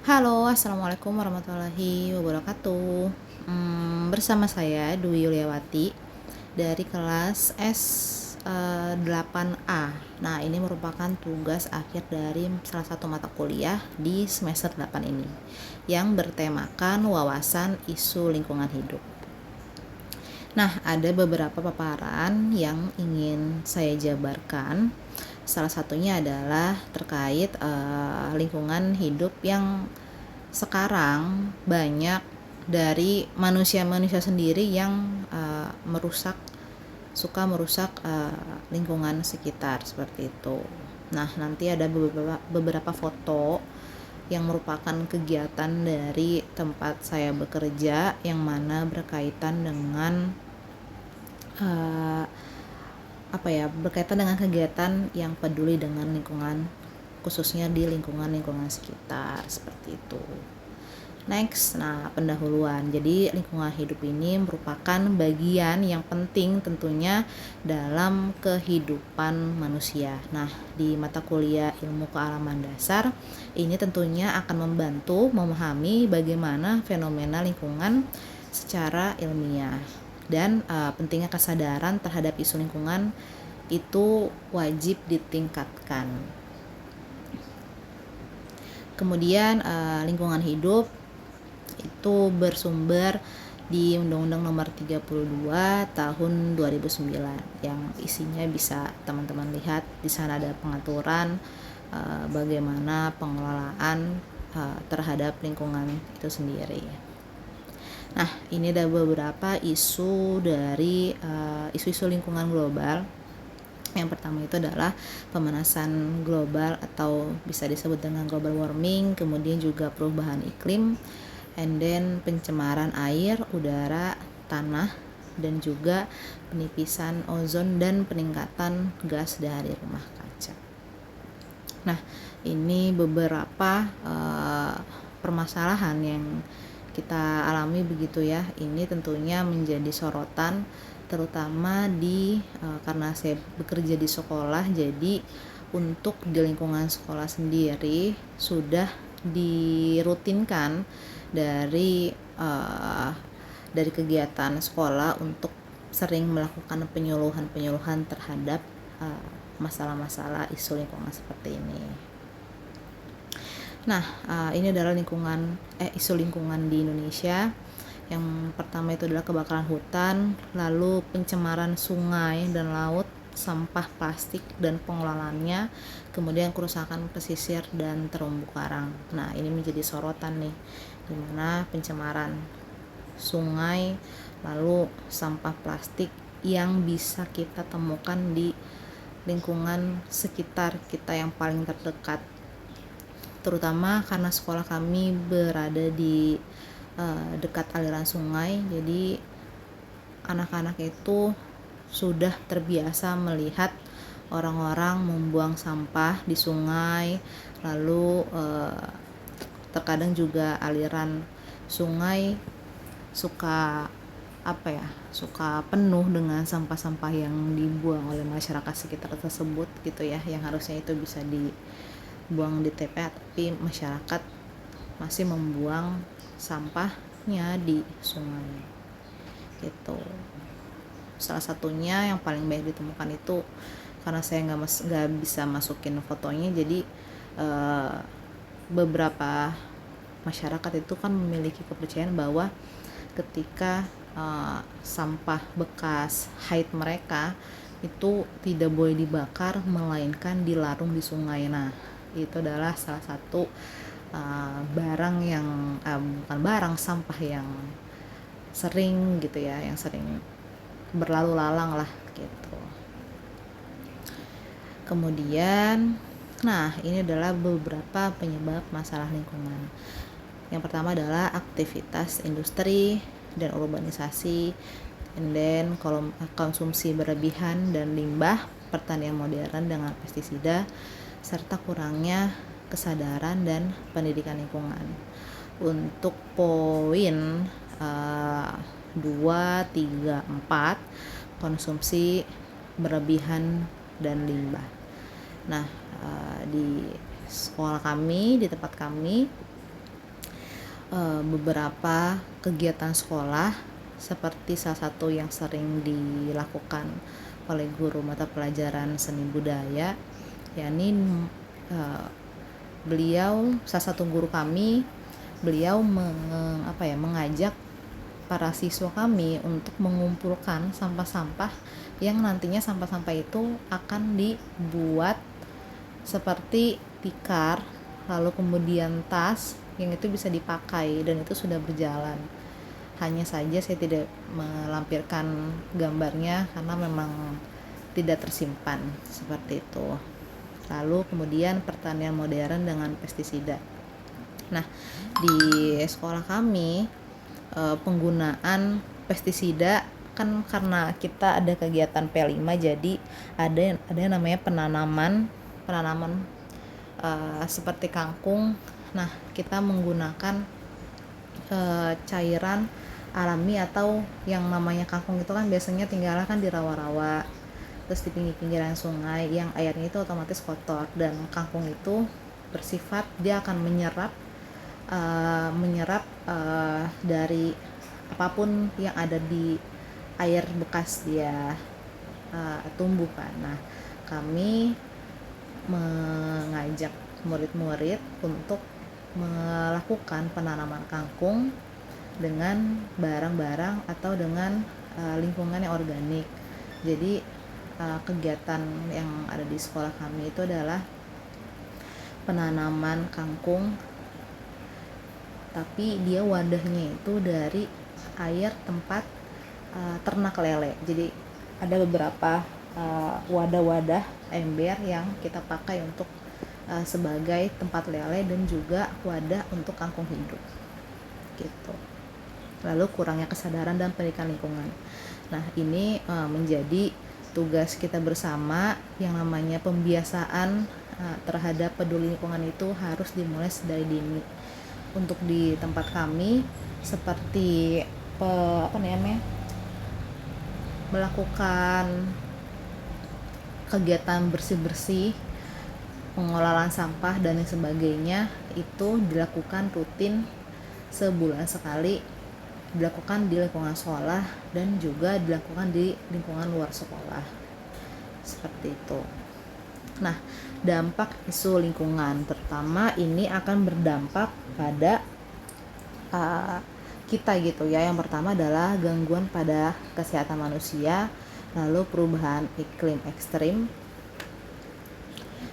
Halo, assalamualaikum warahmatullahi wabarakatuh. Bersama saya Dwi Yuliawati dari kelas S8A. Nah, ini merupakan tugas akhir dari salah satu mata kuliah di semester 8 ini yang bertemakan wawasan isu lingkungan hidup. Nah, ada beberapa paparan yang ingin saya jabarkan. Salah satunya adalah terkait lingkungan hidup yang sekarang banyak dari manusia-manusia sendiri yang suka merusak lingkungan sekitar seperti itu. Nah, nanti ada beberapa foto yang merupakan kegiatan dari tempat saya bekerja yang mana berkaitan dengan berkaitan dengan kegiatan yang peduli dengan lingkungan, khususnya di lingkungan sekitar seperti itu. Next, pendahuluan. Jadi lingkungan hidup ini merupakan bagian yang penting tentunya dalam kehidupan manusia. Nah, di mata kuliah ilmu kealaman dasar ini tentunya akan membantu memahami bagaimana fenomena lingkungan secara ilmiah. Dan pentingnya kesadaran terhadap isu lingkungan itu wajib ditingkatkan. Kemudian lingkungan hidup itu bersumber di Undang-Undang Nomor 32 Tahun 2009 yang isinya bisa teman-teman lihat. Di sana ada pengaturan bagaimana pengelolaan terhadap lingkungan itu sendiri. Nah, ini ada beberapa isu dari isu-isu lingkungan global. Yang pertama itu adalah pemanasan global atau bisa disebut dengan global warming, kemudian juga perubahan iklim, and then pencemaran air, udara, tanah, dan juga penipisan ozon dan peningkatan gas dari rumah kaca. Nah, ini beberapa permasalahan yang kita alami begitu ya. Ini tentunya menjadi sorotan terutama karena saya bekerja di sekolah, jadi untuk di lingkungan sekolah sendiri sudah dirutinkan dari kegiatan sekolah untuk sering melakukan penyuluhan terhadap masalah-masalah isu lingkungan seperti ini. Nah, ini adalah isu lingkungan di Indonesia. Yang pertama itu adalah kebakaran hutan, lalu pencemaran sungai dan laut, sampah plastik dan pengelolaannya, kemudian kerusakan pesisir dan terumbu karang. Nah, ini menjadi sorotan nih, di mana pencemaran sungai, lalu sampah plastik yang bisa kita temukan di lingkungan sekitar kita yang paling terdekat. Terutama karena sekolah kami berada di dekat aliran sungai, jadi anak-anak itu sudah terbiasa melihat orang-orang membuang sampah di sungai, lalu terkadang juga aliran sungai suka penuh dengan sampah-sampah yang dibuang oleh masyarakat sekitar tersebut gitu ya, yang harusnya itu bisa dibuang di TPA, tapi masyarakat masih membuang sampahnya di sungai gitu. Salah satunya yang paling banyak ditemukan itu, karena saya nggak bisa masukin fotonya, jadi beberapa masyarakat itu kan memiliki kepercayaan bahwa ketika sampah bekas haid mereka itu tidak boleh dibakar melainkan dilarung di sungai. Nah, itu adalah salah satu sampah yang sering gitu ya, yang sering berlalu lalang lah gitu. Kemudian ini adalah beberapa penyebab masalah lingkungan. Yang pertama adalah aktivitas industri dan urbanisasi, and then konsumsi berlebihan dan limbah, pertanian modern dengan pestisida, serta kurangnya kesadaran dan pendidikan lingkungan. Untuk poin 2, 3, 4, konsumsi berlebihan dan limbah. Nah, di sekolah kami, di tempat kami beberapa kegiatan sekolah, seperti salah satu yang sering dilakukan oleh guru mata pelajaran seni budaya, yakni salah satu guru kami, beliau mengajak para siswa kami untuk mengumpulkan sampah-sampah yang nantinya sampah-sampah itu akan dibuat seperti tikar, lalu kemudian tas yang itu bisa dipakai, dan itu sudah berjalan. Hanya saja saya tidak melampirkan gambarnya karena memang tidak tersimpan seperti itu. Lalu kemudian pertanian modern dengan pestisida. Nah, di sekolah kami penggunaan pestisida kan karena kita ada kegiatan P5, jadi ada yang namanya penanaman seperti kangkung. Nah, kita menggunakan cairan alami, atau yang namanya kangkung itu kan biasanya tinggalnya kan di rawa-rawa, terus di pinggir-pinggiran sungai yang airnya itu otomatis kotor, dan kangkung itu bersifat dia akan menyerap dari apapun yang ada di air bekas dia tumbuh kan. Nah, kami mengajak murid-murid untuk melakukan penanaman kangkung dengan barang-barang atau dengan lingkungan yang organik. Jadi kegiatan yang ada di sekolah kami itu adalah penanaman kangkung, tapi dia wadahnya itu dari air tempat ternak lele. Jadi ada beberapa wadah-wadah ember yang kita pakai untuk sebagai tempat lele, dan juga wadah untuk kangkung hidup gitu. Lalu kurangnya kesadaran dan pendidikan lingkungan. Nah, ini menjadi tugas kita bersama. Yang namanya pembiasaan terhadap peduli lingkungan itu harus dimulai dari dini. Untuk di tempat kami seperti melakukan kegiatan bersih-bersih, pengelolaan sampah dan lain sebagainya, itu dilakukan rutin sebulan sekali, dilakukan di lingkungan sekolah dan juga dilakukan di lingkungan luar sekolah, seperti itu. Nah, dampak isu lingkungan terutama ini akan berdampak pada kita gitu ya. Yang pertama adalah gangguan pada kesehatan manusia, lalu perubahan iklim ekstrim,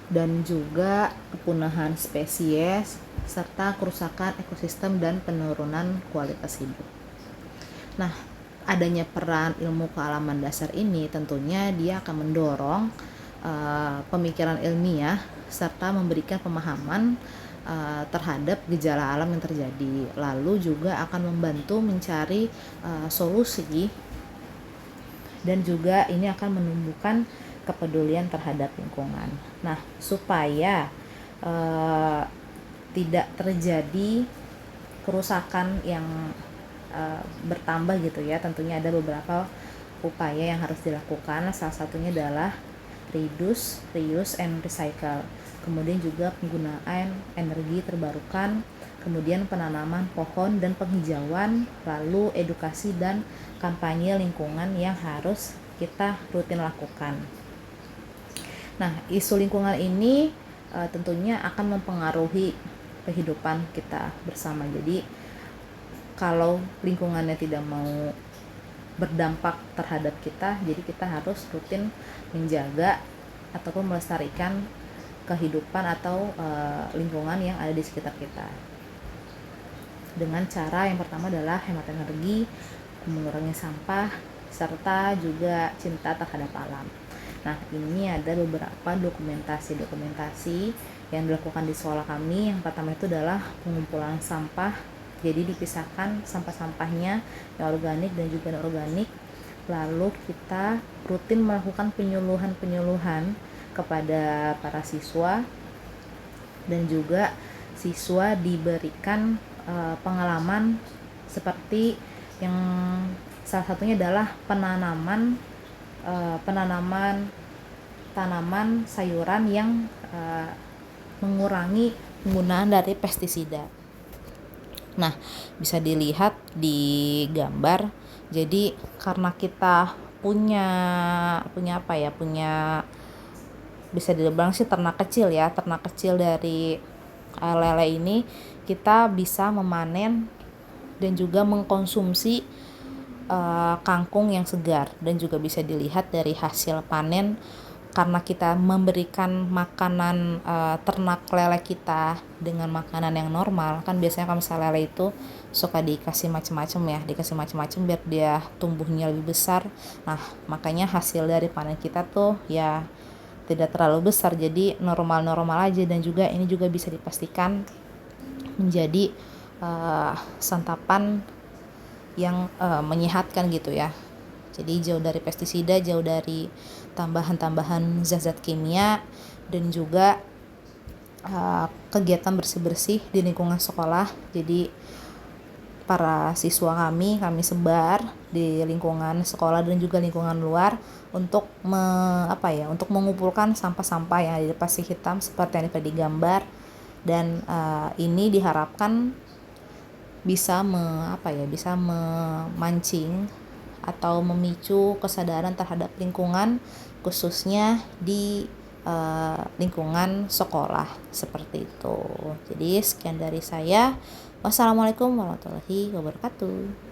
dan juga kepunahan spesies, serta kerusakan ekosistem dan penurunan kualitas hidup. Nah, adanya peran ilmu kealaman dasar ini tentunya dia akan mendorong pemikiran ilmiah serta memberikan pemahaman terhadap gejala alam yang terjadi, lalu juga akan membantu mencari solusi, dan juga ini akan menumbuhkan kepedulian terhadap lingkungan. Nah, supaya tidak terjadi kerusakan yang bertambah gitu ya, tentunya ada beberapa upaya yang harus dilakukan. Salah satunya adalah reduce, reuse, and recycle. Kemudian juga penggunaan energi terbarukan, kemudian penanaman pohon dan penghijauan, lalu edukasi dan kampanye lingkungan yang harus kita rutin lakukan. Nah, isu lingkungan ini tentunya akan mempengaruhi kehidupan kita bersama. Jadi kalau lingkungannya tidak mau berdampak terhadap kita, jadi kita harus rutin menjaga ataupun melestarikan kehidupan atau lingkungan yang ada di sekitar kita. Dengan cara yang pertama adalah hemat energi, mengurangi sampah, serta juga cinta terhadap alam. Nah, ini ada beberapa dokumentasi yang dilakukan di sekolah kami. Yang pertama itu adalah pengumpulan sampah. Jadi dipisahkan sampah-sampahnya yang organik dan juga non-organik. Lalu kita rutin melakukan penyuluhan kepada para siswa, dan juga siswa diberikan pengalaman seperti yang salah satunya adalah penanaman tanaman sayuran yang mengurangi penggunaan dari pestisida. Nah, bisa dilihat di gambar. Jadi karena kita punya apa ya, punya, bisa dibilang sih ternak kecil ya, ternak kecil dari lele ini, kita bisa memanen dan juga mengkonsumsi kangkung yang segar, dan juga bisa dilihat dari hasil panen karena kita memberikan makanan ternak lele kita dengan makanan yang normal. Kan biasanya kalau misalnya lele itu suka dikasih macam-macam ya, dikasih macam-macam biar dia tumbuhnya lebih besar. Nah, makanya hasil dari panen kita tuh ya tidak terlalu besar, jadi normal-normal aja. Dan juga ini juga bisa dipastikan menjadi santapan yang menyehatkan gitu ya. Jadi jauh dari pestisida, jauh dari tambahan-tambahan zat-zat kimia, dan juga kegiatan bersih-bersih di lingkungan sekolah. Jadi para siswa kami sebar di lingkungan sekolah dan juga lingkungan luar untuk untuk mengumpulkan sampah-sampah yang ada di plastik hitam seperti yang tadi gambar. Dan ini diharapkan bisa bisa memancing atau memicu kesadaran terhadap lingkungan, khususnya di lingkungan sekolah seperti itu. Jadi sekian dari saya. Wassalamualaikum warahmatullahi wabarakatuh.